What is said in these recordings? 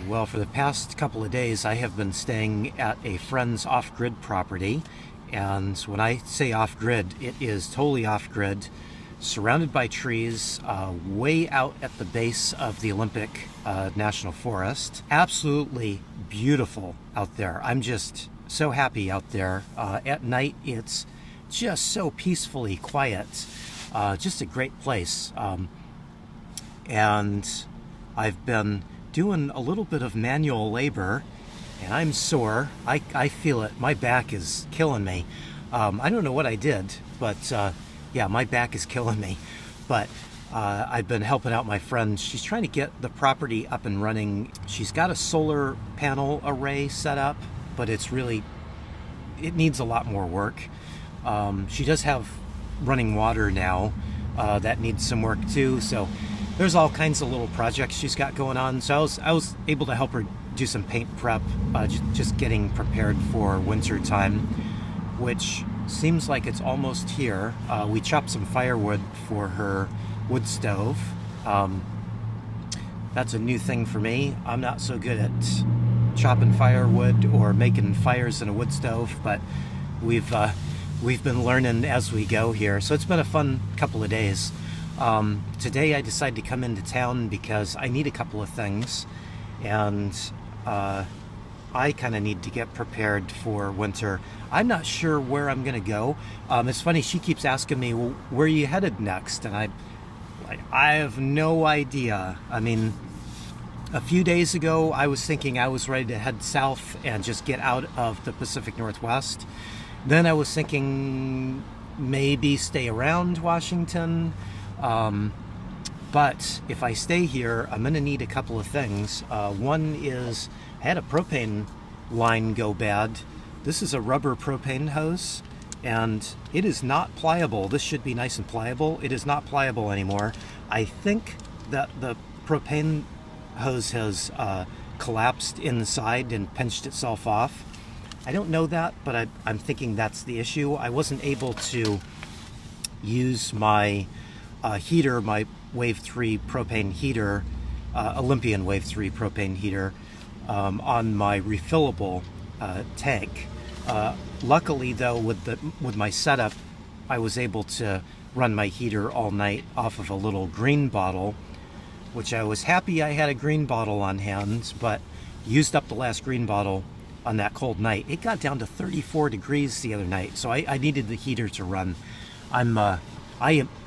Well, for the past couple of days, I have been staying at a friend's off-grid property. And when I say off-grid, it is totally off-grid, surrounded by trees, way out at the base of the Olympic National Forest. Absolutely beautiful out there. I'm just so happy out there. At night, it's just so peacefully quiet. Just a great place. And I've been doing a little bit of manual labor, and I'm sore. I feel it. My back is killing me. I don't know what I did, but yeah, my back is killing me. But I've been helping out my friend. She's trying to get the property up and running. She's got a solar panel array set up, but it needs a lot more work. She does have running water now that needs some work too. So there's all kinds of little projects she's got going on. So I was able to help her do some paint prep, just getting prepared for winter time, which seems like it's almost here. We chopped some firewood for her wood stove. That's a new thing for me. I'm not so good at chopping firewood or making fires in a wood stove, but we've been learning as we go here. So it's been a fun couple of days. Today I decided to come into town because I need a couple of things, and I kind of need to get prepared for winter. I'm not sure where I'm gonna go. It's funny, she keeps asking me, well, where are you headed next? And I have no idea. I mean, a few days ago I was thinking I was ready to head south and just get out of the Pacific Northwest. Then I was thinking maybe stay around Washington. But if I stay here, I'm going to need a couple of things. One is, I had a propane line go bad. This is a rubber propane hose, and it is not pliable. This should be nice and pliable. It is not pliable anymore. I think that the propane hose has collapsed inside and pinched itself off. I don't know that, but I'm thinking that's the issue. I wasn't able to use my heater, my Wave 3 propane heater, Olympian Wave 3 propane heater, on my refillable tank. Luckily though, with my setup, I was able to run my heater all night off of a little green bottle, which I was happy I had a green bottle on hand, but used up the last green bottle on that cold night. It got down to 34 degrees the other night, so I needed the heater to run.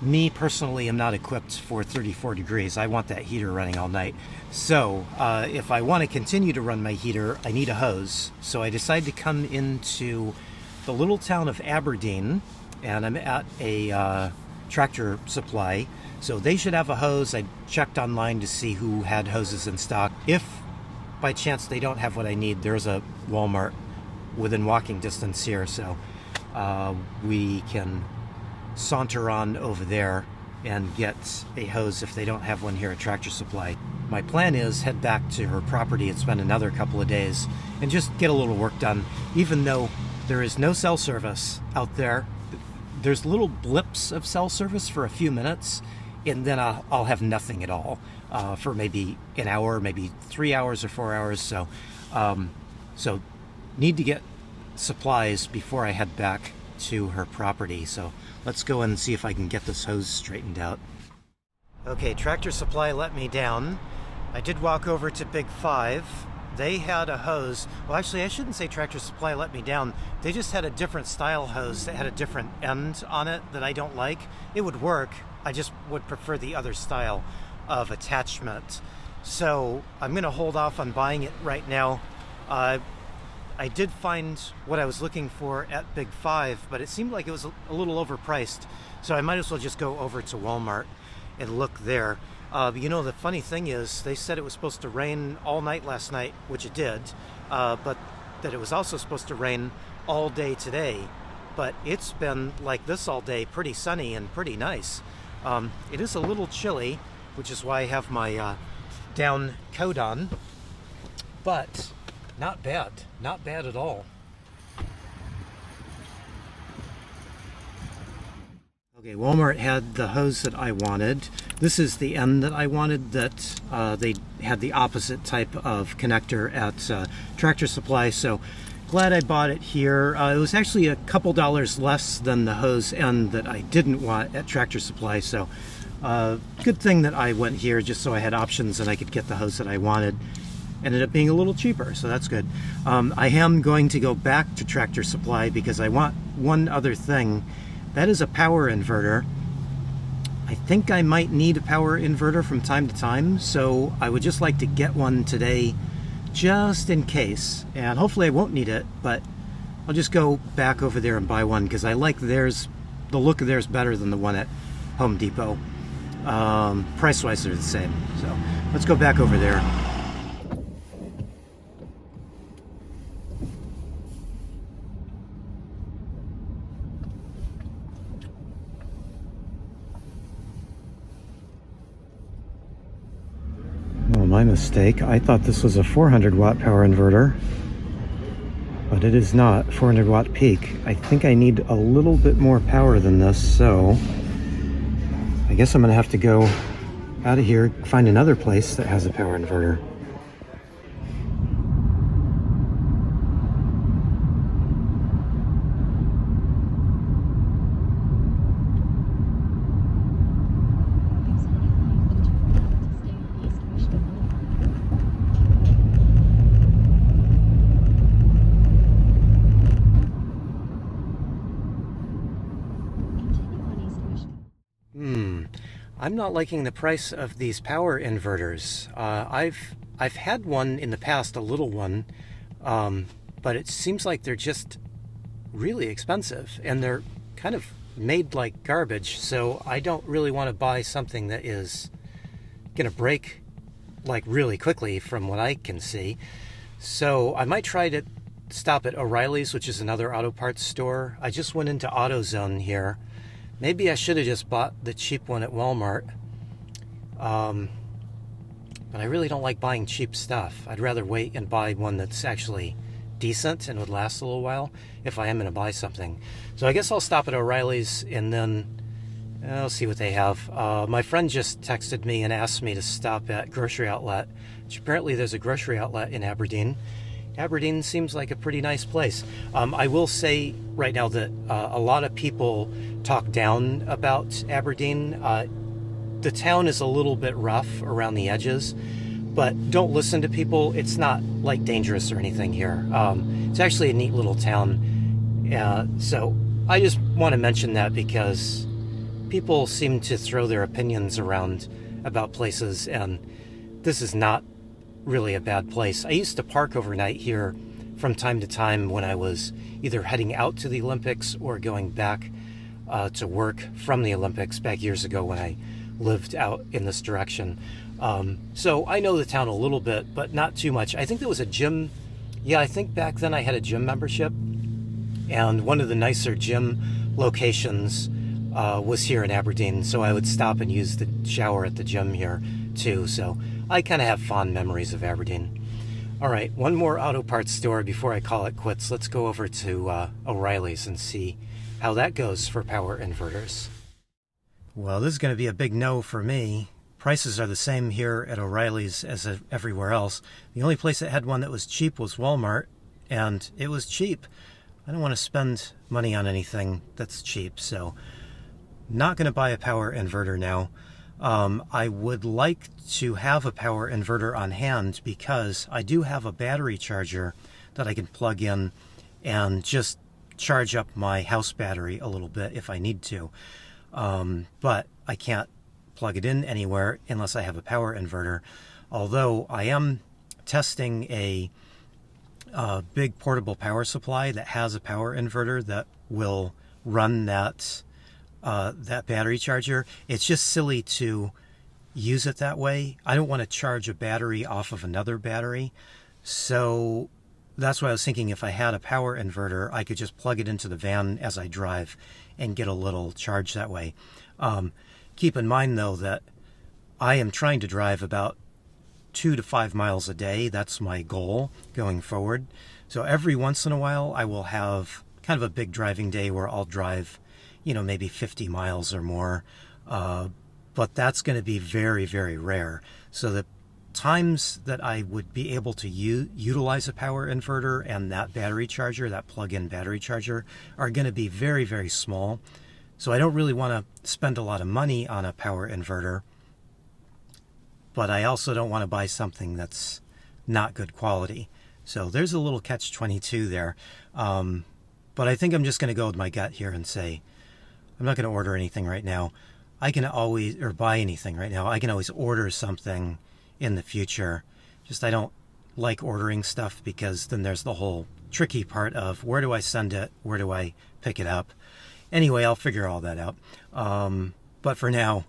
Me personally am not equipped for 34 degrees. I want that heater running all night. So if I want to continue to run my heater, I need a hose. So I decided to come into the little town of Aberdeen, and I'm at a Tractor Supply. So they should have a hose. I checked online to see who had hoses in stock. If by chance they don't have what I need, there's a Walmart within walking distance here. So we can saunter on over there and get a hose if they don't have one here at Tractor Supply. My plan is head back to her property and spend another couple of days and just get a little work done. Even though there is no cell service out there, there's little blips of cell service for a few minutes, and then I'll have nothing at all for maybe an hour, maybe 3 hours or 4 hours. So need to get supplies before I head back to her property. So let's go and see if I can get this hose straightened out. Okay, Tractor Supply let me down. I did walk over to Big 5. They had a hose. Well, actually, I shouldn't say Tractor Supply let me down. They just had a different style hose that had a different end on it that I don't like. It would work. I just would prefer the other style of attachment. So I'm going to hold off on buying it right now. I did find what I was looking for at Big 5, but it seemed like it was a little overpriced. So I might as well just go over to Walmart and look there. You know, the funny thing is, they said it was supposed to rain all night last night, which it did, but that it was also supposed to rain all day today. But it's been like this all day, pretty sunny and pretty nice. It is a little chilly, which is why I have my down coat on, but not bad at all. Okay, Walmart had the hose that I wanted. This is the end that I wanted, that they had the opposite type of connector at Tractor Supply, so glad I bought it here. It was actually a couple dollars less than the hose end that I didn't want at Tractor Supply, so good thing that I went here just so I had options and I could get the hose that I wanted. Ended up being a little cheaper, so that's good. I am going to go back to Tractor Supply because I want one other thing. That is a power inverter. I think I might need a power inverter from time to time, so I would just like to get one today just in case. And hopefully I won't need it, but I'll just go back over there and buy one because I like theirs. The look of theirs better than the one at Home Depot. Price-wise they're the same, so let's go back over there. Oh, my mistake. I thought this was a 400 watt power inverter, but it is not 400 watt peak. I think I need a little bit more power than this, so I guess I'm gonna have to go out of here, find another place that has a power inverter. I'm not liking the price of these power inverters. I've had one in the past, a little one, but it seems like they're just really expensive and they're kind of made like garbage. So I don't really want to buy something that is gonna break like really quickly from what I can see. So I might try to stop at O'Reilly's, which is another auto parts store. I just went into AutoZone here. Maybe I should have just bought the cheap one at Walmart. But I really don't like buying cheap stuff. I'd rather wait and buy one that's actually decent and would last a little while if I am going to buy something. So I guess I'll stop at O'Reilly's and then I'll see what they have. My friend just texted me and asked me to stop at Grocery Outlet, which apparently there's a grocery outlet in Aberdeen. Aberdeen seems like a pretty nice place. I will say right now that a lot of people talk down about Aberdeen. The town is a little bit rough around the edges, but don't listen to people. It's not like dangerous or anything here. It's actually a neat little town. So I just want to mention that because people seem to throw their opinions around about places, and this is not really a bad place. I used to park overnight here from time to time when I was either heading out to the Olympics or going back to work from the Olympics back years ago when I lived out in this direction. So I know the town a little bit, but not too much. I think there was a gym. Yeah, I think back then I had a gym membership, and one of the nicer gym locations was here in Aberdeen, so I would stop and use the shower at the gym here too. So I kind of have fond memories of Aberdeen. All right, one more auto parts store before I call it quits. Let's go over to O'Reilly's and see how that goes for power inverters. Well, this is going to be a big no for me. Prices are the same here at O'Reilly's as everywhere else. The only place that had one that was cheap was Walmart, and it was cheap. I don't want to spend money on anything that's cheap, so not going to buy a power inverter now. I would like to have a power inverter on hand because I do have a battery charger that I can plug in and just charge up my house battery a little bit if I need to. But I can't plug it in anywhere unless I have a power inverter. Although I am testing a big portable power supply that has a power inverter that will run that battery charger. It's just silly to use it that way. I don't want to charge a battery off of another battery. So that's why I was thinking if I had a power inverter, I could just plug it into the van as I drive and get a little charge that way. Keep in mind though that I am trying to drive about 2 to 5 miles a day. That's my goal going forward. So every once in a while I will have kind of a big driving day where I'll drive maybe 50 miles or more. But that's going to be very, very rare. So the times that I would be able to utilize a power inverter and that battery charger, that plug-in battery charger, are going to be very, very small. So I don't really want to spend a lot of money on a power inverter, but I also don't want to buy something that's not good quality. So there's a little catch-22 there. But I think I'm just going to go with my gut here and say, I'm not going to order anything right now. I can always, or buy anything right now. I can always order something in the future. Just I don't like ordering stuff because then there's the whole tricky part of where do I send it? Where do I pick it up? Anyway, I'll figure all that out. But for now,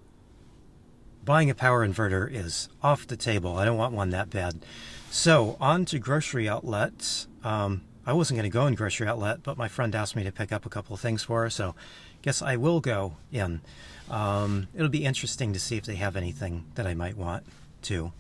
buying a power inverter is off the table. I don't want one that bad. So on to grocery outlets. I wasn't going to go in grocery outlet, but my friend asked me to pick up a couple of things for her, so guess I will go in. It'll be interesting to see if they have anything that I might want too.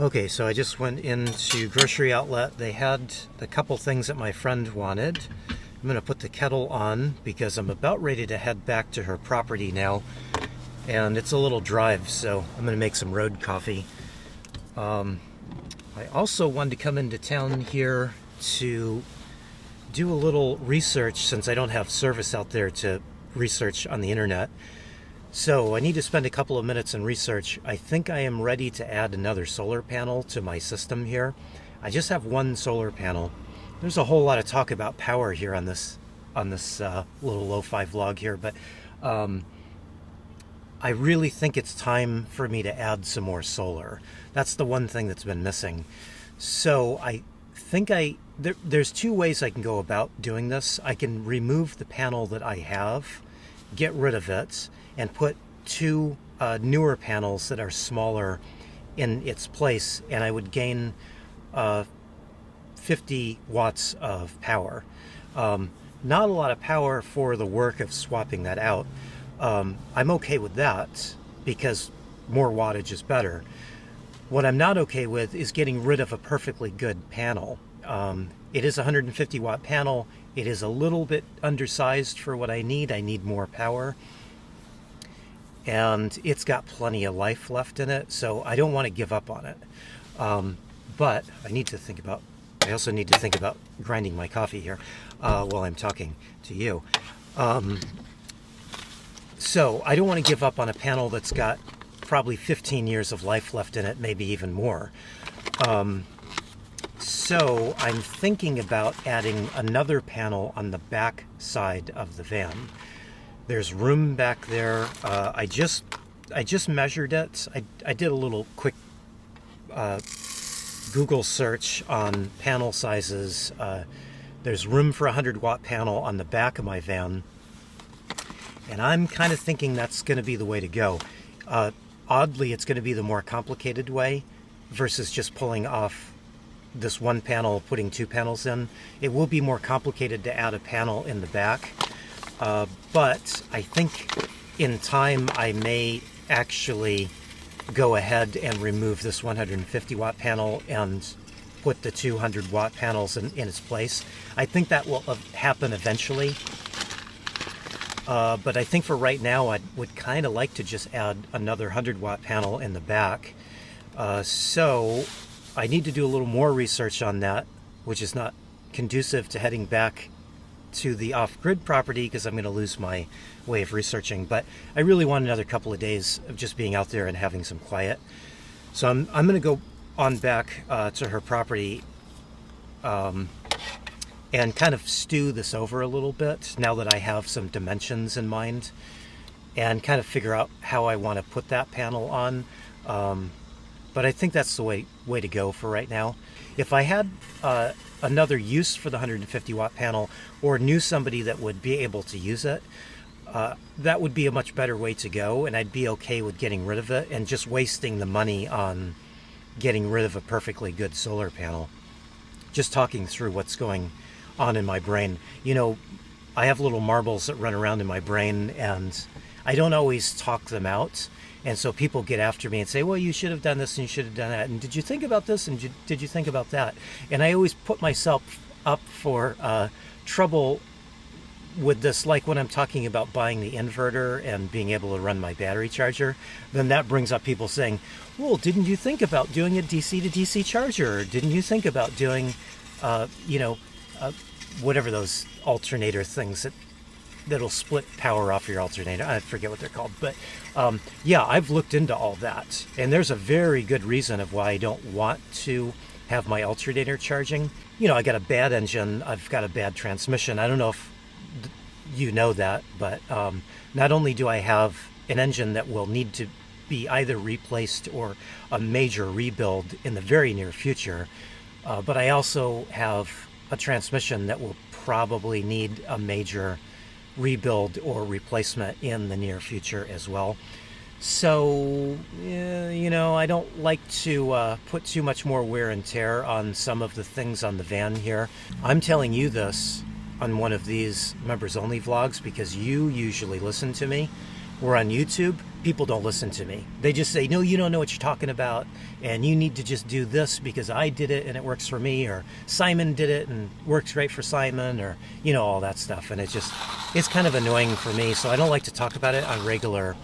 Okay, so I just went into grocery outlet. They had a couple things that my friend wanted. I'm going to put the kettle on because I'm about ready to head back to her property now. And it's a little drive, so I'm going to make some road coffee. I also wanted to come into town here to do a little research since I don't have service out there to research on the internet. So I need to spend a couple of minutes in research. I think I am ready to add another solar panel to my system here. I just have one solar panel. There's a whole lot of talk about power here on this little lo-fi vlog here, but I really think it's time for me to add some more solar. That's the one thing that's been missing. So I think there's two ways I can go about doing this. I can remove the panel that I have, get rid of it, and put two newer panels that are smaller in its place, and I would gain 50 watts of power. Not a lot of power for the work of swapping that out. I'm okay with that because more wattage is better. What I'm not okay with is getting rid of a perfectly good panel. It is a 150 watt panel. It is a little bit undersized for what I need. I need more power. And it's got plenty of life left in it, so I don't want to give up on it. But I also need to think about grinding my coffee here while I'm talking to you. So I don't want to give up on a panel that's got probably 15 years of life left in it, maybe even more. So I'm thinking about adding another panel on the back side of the van. There's room back there. I just measured it. I did a little quick Google search on panel sizes. There's room for a 100 watt panel on the back of my van. And I'm kind of thinking that's going to be the way to go. Oddly, it's going to be the more complicated way versus just pulling off this one panel, putting two panels in. It will be more complicated to add a panel in the back. But I think in time I may actually go ahead and remove this 150 watt panel and put the 200 watt panels in its place. I think that will happen eventually. But I think for right now, I would kind of like to just add another 100 watt panel in the back. So I need to do a little more research on that, which is not conducive to heading back to the off-grid property because I'm going to lose my way of researching. But I really want another couple of days of just being out there and having some quiet. So I'm going to go on back to her property and kind of stew this over a little bit now that I have some dimensions in mind and kind of figure out how I want to put that panel on. But I think that's the way to go for right now. If I had another use for the 150 watt panel or knew somebody that would be able to use it, that would be a much better way to go, and I'd be okay with getting rid of it and just wasting the money on getting rid of a perfectly good solar panel. Just talking through what's going on in my brain. You know, I have little marbles that run around in my brain and I don't always talk them out. And so people get after me and say, well, you should have done this and you should have done that. And did you think about this? And did you think about that? And I always put myself up for trouble with this, like when I'm talking about buying the inverter and being able to run my battery charger, then that brings up people saying, well, didn't you think about doing a DC to DC charger? Or didn't you think about doing, whatever those alternator things that'll split power off your alternator? I forget what they're called, but yeah, I've looked into all that, and there's a very good reason of why I don't want to have my alternator charging. I got a bad engine, I've got a bad transmission. I don't know if you know that, but not only do I have an engine that will need to be either replaced or a major rebuild in the very near future, but I also have a transmission that will probably need a major rebuild or replacement in the near future as well. So, I don't like to put too much more wear and tear on some of the things on the van here. I'm telling you this on one of these members only vlogs because you usually listen to me. Where on YouTube, people don't listen to me. They just say, no, you don't know what you're talking about, and you need to just do this because I did it and it works for me, or Simon did it and works great for Simon, or all that stuff. And it's kind of annoying for me, so I don't like to talk about it on regular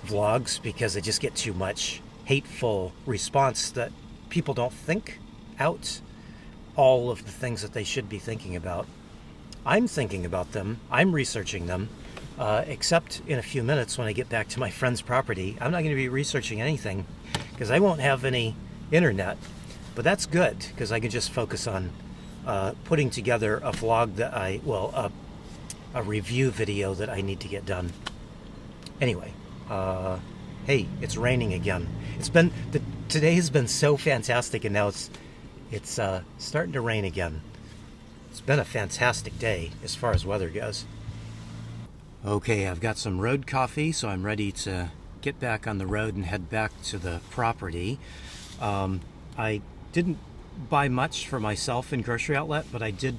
vlogs because I just get too much hateful response that people don't think out all of the things that they should be thinking about. I'm thinking about them, I'm researching them, except in a few minutes when I get back to my friend's property. I'm not going to be researching anything because I won't have any internet, but that's good because I can just focus on putting together a vlog that a review video that I need to get done. Anyway, hey, it's raining again. Today has been so fantastic, and now it's starting to rain again. It's been a fantastic day as far as weather goes. Okay, I've got some road coffee, so I'm ready to get back on the road and head back to the property. I didn't buy much for myself in grocery outlet, but I did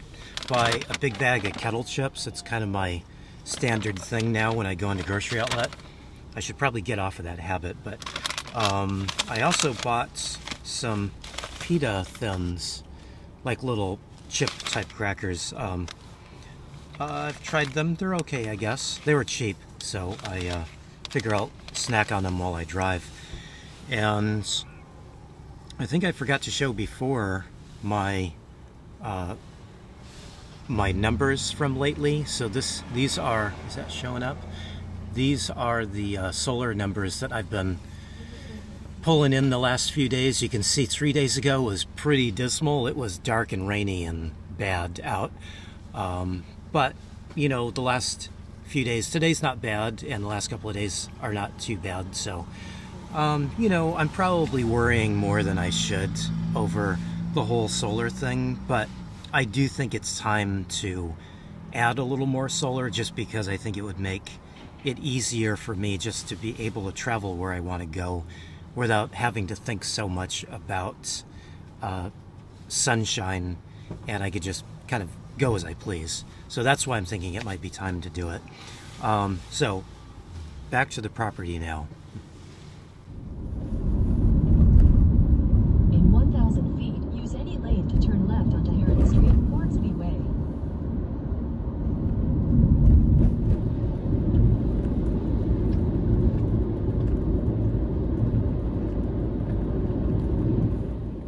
buy a big bag of kettle chips. It's kind of my standard thing now when I go into grocery outlet. I should probably get off of that habit, but I also bought some pita thins, like little chip type crackers. I've tried them. They're okay, I guess. They were cheap, so I figure I'll snack on them while I drive. And I think I forgot to show before my my numbers from lately. So these are, is that showing up? These are the solar numbers that I've been pulling in the last few days. You can see 3 days ago was pretty dismal. It was dark and rainy and bad out. But, the last few days, today's not bad, and the last couple of days are not too bad. So, I'm probably worrying more than I should over the whole solar thing, but I do think it's time to add a little more solar just because I think it would make it easier for me just to be able to travel where I want to go without having to think so much about sunshine, and I could just kind of go as I please. So that's why I'm thinking it might be time to do it. So back to the property now. In 1,000 feet, use any lane to turn left onto Heron Street, Hornsby Way.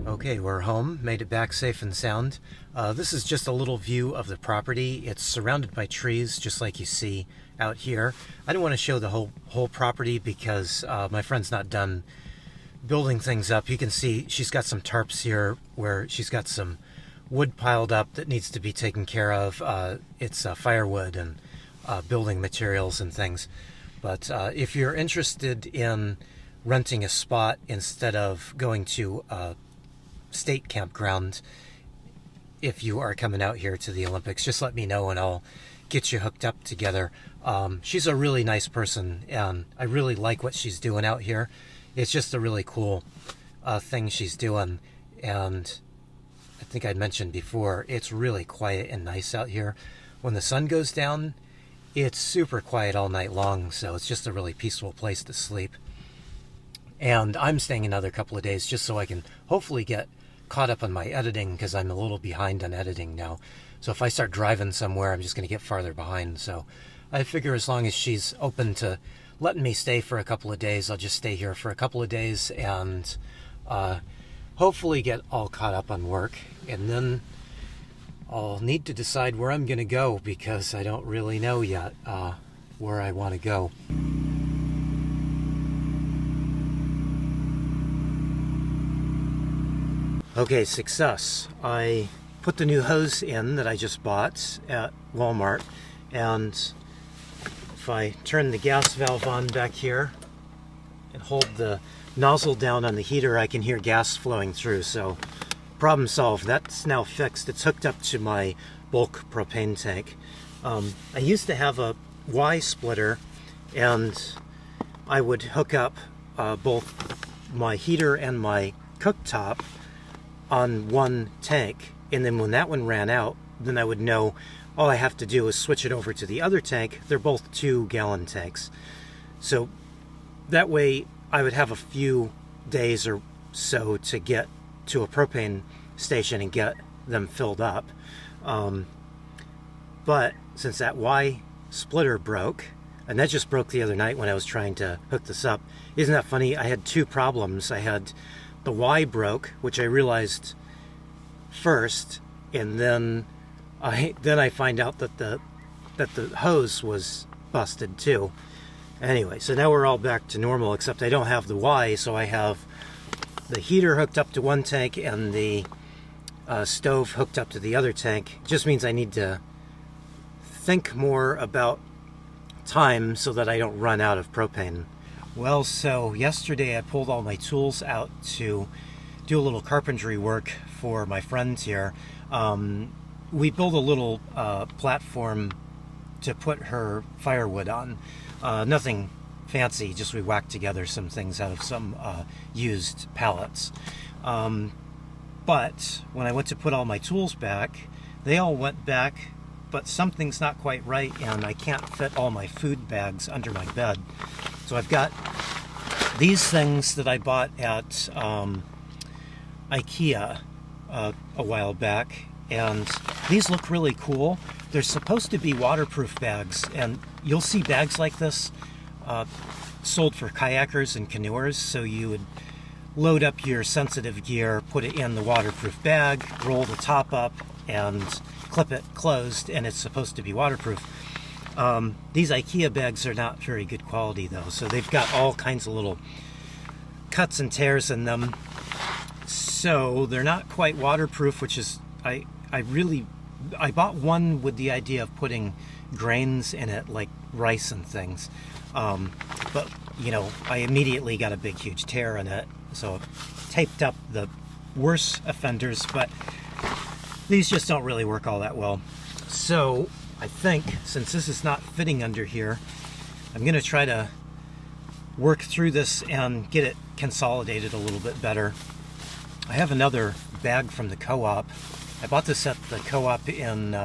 Okay, we're home, made it back safe and sound. This is just a little view of the property. It's surrounded by trees, just like you see out here. I don't want to show the whole property because my friend's not done building things up. You can see she's got some tarps here where she's got some wood piled up that needs to be taken care of. It's firewood and building materials and things. But if you're interested in renting a spot instead of going to a state campground, if you are coming out here to the Olympics, just let me know and I'll get you hooked up together. She's a really nice person, and I really like what she's doing out here. It's just a really cool thing she's doing, and I think I mentioned before, it's really quiet and nice out here. When the sun goes down, it's super quiet all night long, so it's just a really peaceful place to sleep. And I'm staying another couple of days just so I can hopefully get caught up on my editing, because I'm a little behind on editing now. So if I start driving somewhere, I'm just going to get farther behind. So I figure as long as she's open to letting me stay for a couple of days, I'll just stay here for a couple of days and hopefully get all caught up on work. And then I'll need to decide where I'm going to go, because I don't really know yet where I want to go. Okay, success. I put the new hose in that I just bought at Walmart, and if I turn the gas valve on back here and hold the nozzle down on the heater, I can hear gas flowing through. So problem solved. That's now fixed. It's hooked up to my bulk propane tank. I used to have a Y splitter, and I would hook up both my heater and my cooktop on one tank, and then when that one ran out, then I would know all I have to do is switch it over to the other tank. They're both 2-gallon tanks, so that way I would have a few days or so to get to a propane station and get them filled up. But since that Y splitter broke, and that just broke the other night when I was trying to hook this up. Isn't that funny? I had two problems. I had the Y broke, which I realized first, and then I find out that the hose was busted too. Anyway, so now we're all back to normal, except I don't have the Y, so I have the heater hooked up to one tank and the stove hooked up to the other tank. It just means I need to think more about time so that I don't run out of propane. Well, so yesterday I pulled all my tools out to do a little carpentry work for my friends here. We built a little platform to put her firewood on. Nothing fancy, just we whacked together some things out of some used pallets. But when I went to put all my tools back, they all went back, but something's not quite right, and I can't fit all my food bags under my bed. So I've got these things that I bought at IKEA a while back, and these look really cool. They're supposed to be waterproof bags, and you'll see bags like this sold for kayakers and canoers. So you would load up your sensitive gear, put it in the waterproof bag, roll the top up, and clip it closed, and it's supposed to be waterproof. These IKEA bags are not very good quality though, so they've got all kinds of little cuts and tears in them. So they're not quite waterproof, which is, I bought one with the idea of putting grains in it, like rice and things. But, you know, I immediately got a big, huge tear in it. So I taped up the worse offenders, but these just don't really work all that well. So I think, since this is not fitting under here, I'm going to try to work through this and get it consolidated a little bit better. I have another bag from the co-op. I bought this at the co-op in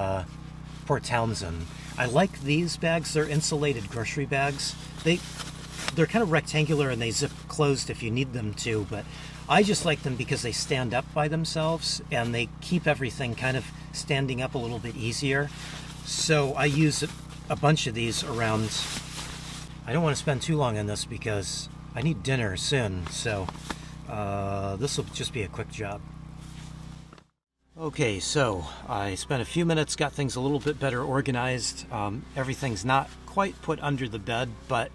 Port Townsend. I like these bags. They're insulated grocery bags. They're kind of rectangular and they zip closed if you need them to, but I just like them because they stand up by themselves and they keep everything kind of standing up a little bit easier. So I use a bunch of these around. I don't want to spend too long on this because I need dinner soon, so this will just be a quick job. Okay, so I spent a few minutes, got things a little bit better organized. Everything's not quite put under the bed, but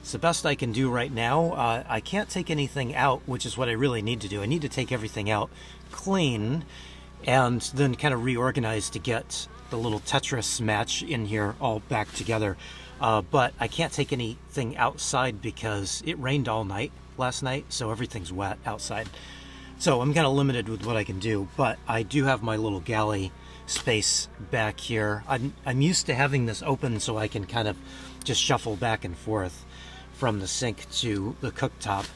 it's the best I can do right now. I can't take anything out, which is what I really need to do. I need to take everything out clean and then kind of reorganize to get the little Tetris match in here all back together. But I can't take anything outside because it rained all night last night, so everything's wet outside. So I'm kind of limited with what I can do, but I do have my little galley space back here. I'm used to having this open so I can kind of just shuffle back and forth from the sink to the cooktop.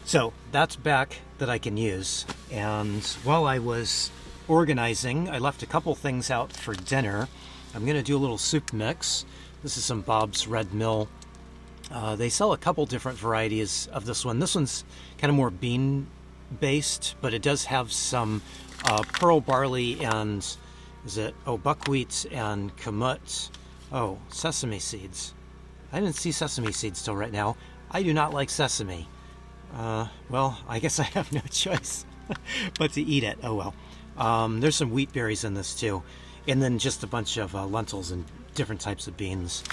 So that's back that I can use. And while I was organizing, I left a couple things out for dinner. I'm going to do a little soup mix. This is some Bob's Red Mill They sell a couple different varieties of this one. This one's kind of more bean based, but it does have some pearl barley and buckwheat and kamut. Oh, sesame seeds. I didn't see sesame seeds till right now. I do not like sesame. Well, I guess I have no choice but to eat it. Oh well. There's some wheat berries in this too, and then just a bunch of lentils and different types of beans.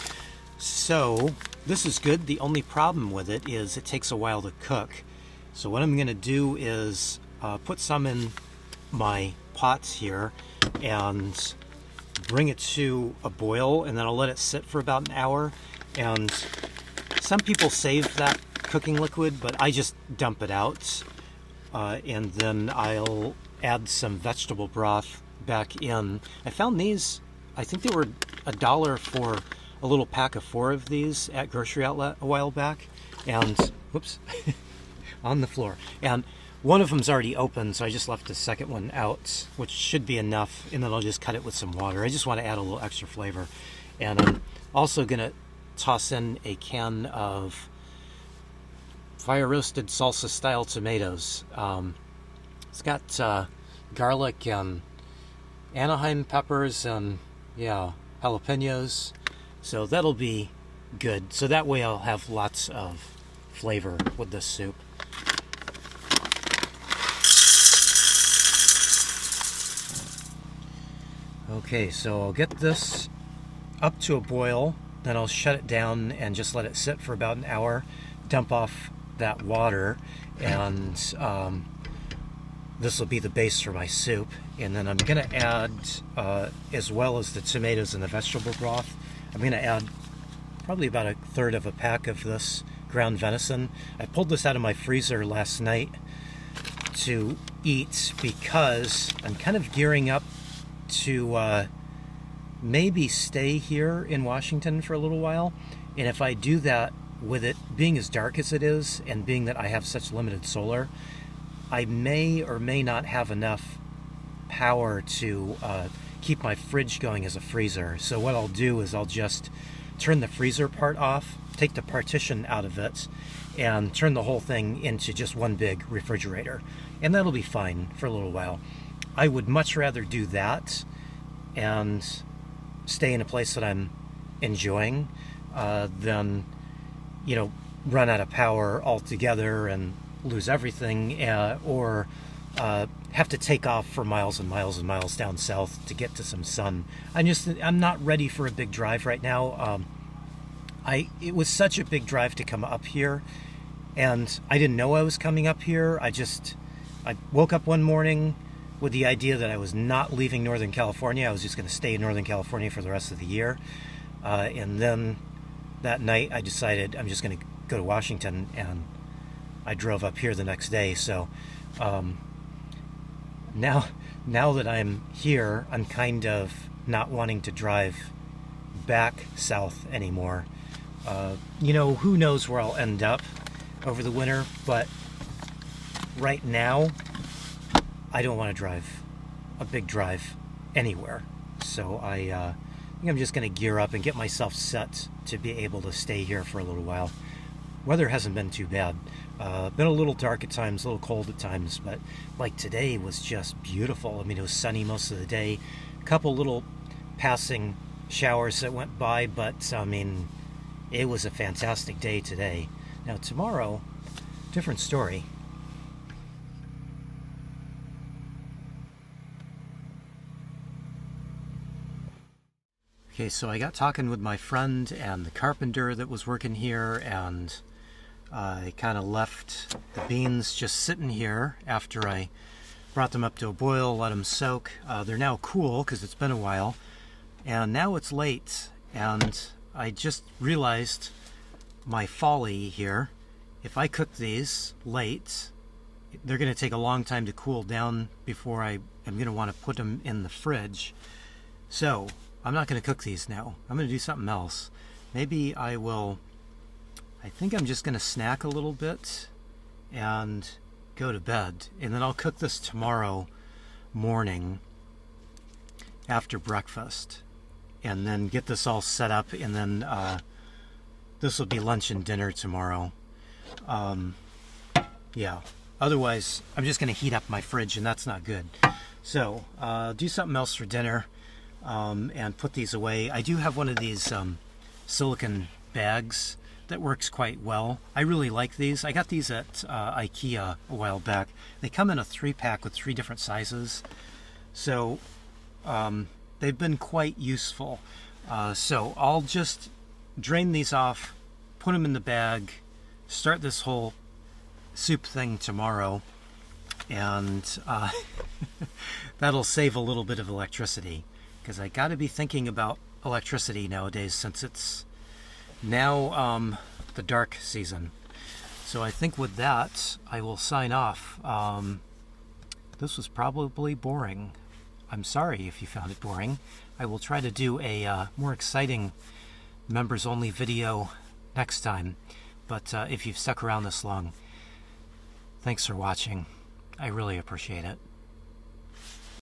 So this is good. The only problem with it is it takes a while to cook. So what I'm going to do is put some in my pots here and bring it to a boil, and then I'll let it sit for about an hour. And some people save that cooking liquid, but I just dump it out, and then I'll add some vegetable broth back in. I found these, I think they were $1 for a little pack of 4 of these at grocery outlet a while back, and whoops, on the floor. And one of them's already open, so I just left the second one out, which should be enough, and then I'll just cut it with some water. I just want to add a little extra flavor. And I'm also gonna toss in a can of fire roasted salsa style tomatoes. It's got garlic and Anaheim peppers and jalapenos, so that'll be good. So that way I'll have lots of flavor with this soup. Okay, so I'll get this up to a boil, then I'll shut it down and just let it sit for about an hour, dump off that water, and this will be the base for my soup. And then I'm going to add, as well as the tomatoes and the vegetable broth, I'm going to add probably about 1/3 of a pack of this ground venison. I pulled this out of my freezer last night to eat because I'm kind of gearing up to maybe stay here in Washington for a little while. And if I do that, with it being as dark as it is and being that I have such limited solar, I may or may not have enough power to keep my fridge going as a freezer. So what I'll do is I'll just turn the freezer part off, take the partition out of it, and turn the whole thing into just one big refrigerator. And that'll be fine for a little while. I would much rather do that and stay in a place that I'm enjoying than, run out of power altogether and lose everything, or have to take off for miles and miles and miles down south to get to some sun. I'm not ready for a big drive right now. It was such a big drive to come up here, and I didn't know I was coming up here. I woke up one morning with the idea that I was not leaving Northern California. I was just going to stay in Northern California for the rest of the year. And then that night I decided I'm just going to go to Washington, and I drove up here the next day. So now that I'm here, I'm kind of not wanting to drive back south anymore. Who knows where I'll end up over the winter, but right now I don't want to drive a big drive anywhere. So I think I'm just going to gear up and get myself set to be able to stay here for a little while. Weather hasn't been too bad. Been a little dark at times, a little cold at times, but like today was just beautiful. I mean, it was sunny most of the day. A couple little passing showers that went by, but I mean, it was a fantastic day today. Now tomorrow, different story. Okay, so I got talking with my friend and the carpenter that was working here, and I kind of left the beans just sitting here after I brought them up to a boil, let them soak. They're now cool because it's been a while, and now it's late, and I just realized my folly here. If I cook these late, they're going to take a long time to cool down before I am going to want to put them in the fridge. So I'm not going to cook these now. I'm going to do something else. Maybe I think I'm just going to snack a little bit and go to bed. And then I'll cook this tomorrow morning after breakfast. And then get this all set up, and then this will be lunch and dinner tomorrow. Yeah. Otherwise, I'm just going to heat up my fridge, and that's not good. So, do something else for dinner, and put these away. I do have one of these silicone bags that works quite well. I really like these. I got these at IKEA a while back. They come in a 3-pack with 3 different sizes. So, they've been quite useful. So, I'll just drain these off, put them in the bag, start this whole soup thing tomorrow, and that'll save a little bit of electricity, because I got to be thinking about electricity nowadays, since it's now the dark season. So I think with that, I will sign off. This was probably boring. I'm sorry if you found it boring. I will try to do a more exciting members-only video next time. But if you've stuck around this long, thanks for watching. I really appreciate it.